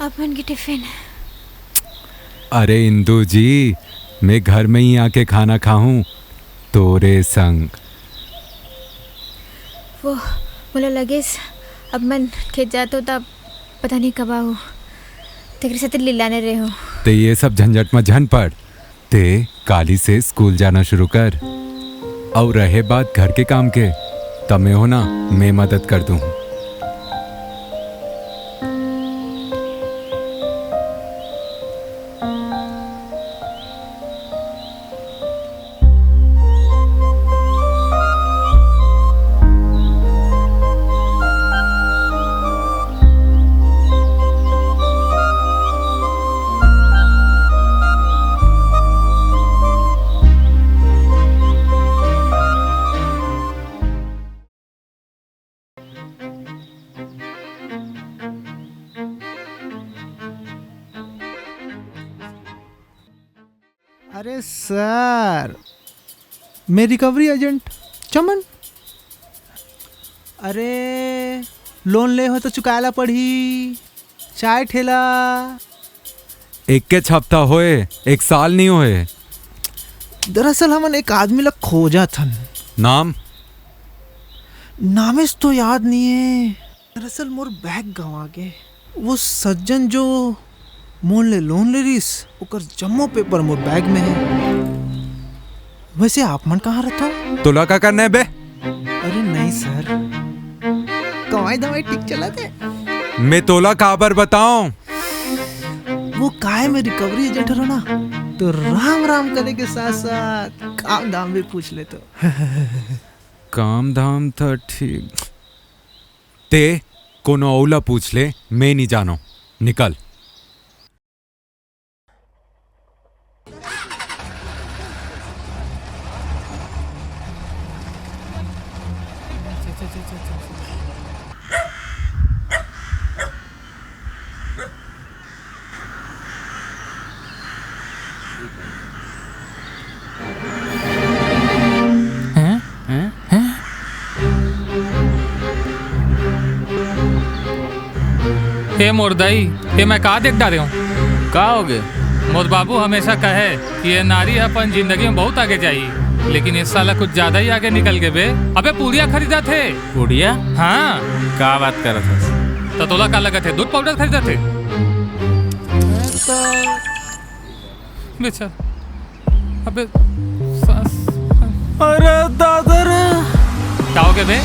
अपन की टिफिन। अरे इंदू जी, मैं घर में ही आके खाना खाऊं तोरे संग। वो मुला लगेस अब मन खेत जातो तब पता नहीं कब आऊँ तेरे साथ लिलाने रहे हो। ते ये सब झंझट में झन पड़, ते काली से स्कूल जाना शुरू कर। और रहे बात घर के काम के, तमे हो ना, मैं मदद कर दूं। अरे सर, मैं रिकवरी एजेंट चमन। अरे लोन ले हो तो चुकाला पड़ी, चाय ठेला। एक के हफ्ता होए, एक साल नहीं होए। दरअसल हमन एक आदमी ला खोजा थन। नाम? नामेस तो याद नहीं है। दरअसल मोर बैग गंवा गे। वो सज्जन जो मोन ले लोन ले रिस, ओकर जम्मो पेपर मोर बैग में है। वैसे आप मन कहाँ रहता? तोला का करना है बे? अरे नहीं सर, कमाई दवाई ठीक चला थे। मैं तोला काबर बताऊं? वो काहे में रिकवरी एजेंट हो ना, तो राम राम करे के साथ साथ काम दाम भी पूछ ले तो। काम धाम था ठीक, ते कोनो औला पूछ ले, मैं नहीं जानो। निकल। हे मोरदाई, ये मैं कहा देख डाले हूँ? का हो गए? मोर बाबू हमेशा कहे कि ये नारी अपन जिंदगी में बहुत आगे जाई, लेकिन इस साला कुछ ज्यादा ही आगे निकल गए बे। अबे पूड़िया खरीदा थे। पूड़िया? हाँ। का बात कर रहा था? तो तोला का लगा थे? दूध पाउडर खरीदा थे? बेचारा, अबे सास। अरे दादा रे, क्या हो गए बे?